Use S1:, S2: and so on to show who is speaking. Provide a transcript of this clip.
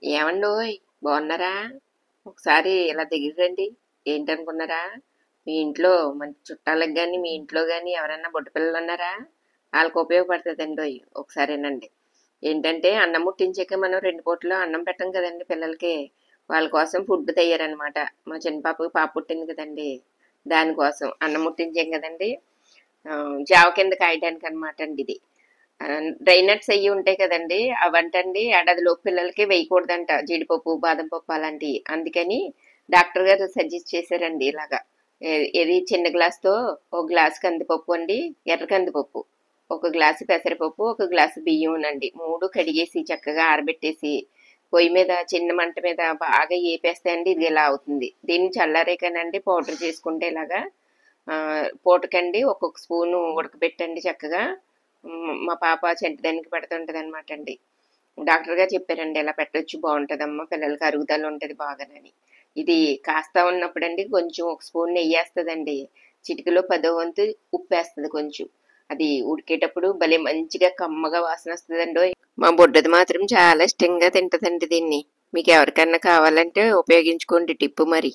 S1: ఏమండోయ్ బాగున్నారా? ఒకసారి ఇలా దగ్గర రండి. ఏంటనుకున్నారా? మీ ఇంట్లో మన చుట్టాలకు గాని మీ ఇంట్లో గాని ఎవరైనా బుడ్డ పిల్లలు ఉన్నారా? వాళ్ళకి ఉపయోగపడుతుందండోయ్ ఒకసారేనండి. ఏంటంటే అన్నం ముట్టించాక మనం 2 పూటలు అన్నం పెట్టం కదండి పిల్లలకి. వాళ్ళ కోసం ఫుడ్ తయ్యారనమాట. మా చిన్న పాపకి పాప పుట్టింది కదండి. దానికోసం అన్నం ముట్టించాం కదండి. జావ కింద కాయడానికి అనమాట అండి ఇది. డ్రై నట్స్ అయ్యి ఉంటాయి కదండి, అవంటండి ఏడాదిలోపు పిల్లలకి వేయకూడదంట, జీడిపప్పు బాదం పప్పు అలాంటివి. అందుకని డాక్టర్ గారు సజెస్ట్ చేశారండి ఇలాగా. ఏది చిన్న గ్లాస్తో ఒక గ్లాస్ కందిపప్పు అండి, ఎర్ర కందిపప్పు, ఒక గ్లాసు పెసరపప్పు, ఒక గ్లాసు బియ్యం అండి, మూడు కడిగేసి చక్కగా ఆరబెట్టేసి పొయ్యి మీద చిన్న మంట మీద బాగా ఏపేస్తాయండి. ఇది ఇలా అవుతుంది. దీన్ని చల్లారేకానండి పౌడర్ చేసుకుంటే ఇలాగా పూటకండి ఒక్కొక్క స్పూను ఉడకబెట్టండి చక్కగా. మా పాప చెంటిదానికి పెడుతుంటది అనమాట అండి. డాక్టర్ గారు చెప్పారండి ఇలా పెట్టొచ్చు, బాగుంటుందమ్మా, పిల్లలకి అరుగుదల ఉంటుంది బాగానని. ఇది కాస్తా ఉన్నప్పుడండి కొంచెం ఒక స్పూన్ నెయ్యి వేస్తుందండి, చిటికలో 10వ వంతు ఉప్పు వేస్తుంది కొంచెం. అది ఉడికేటప్పుడు భలే మంచిగా కమ్మగా వాసన వస్తుందండి. మా బుడ్డది మాత్రం చాలా ఇష్టంగా తింటదండి దీన్ని. మీకు ఎవరికన్నా కావాలంటే ఉపయోగించుకోండి టిప్పు మరి.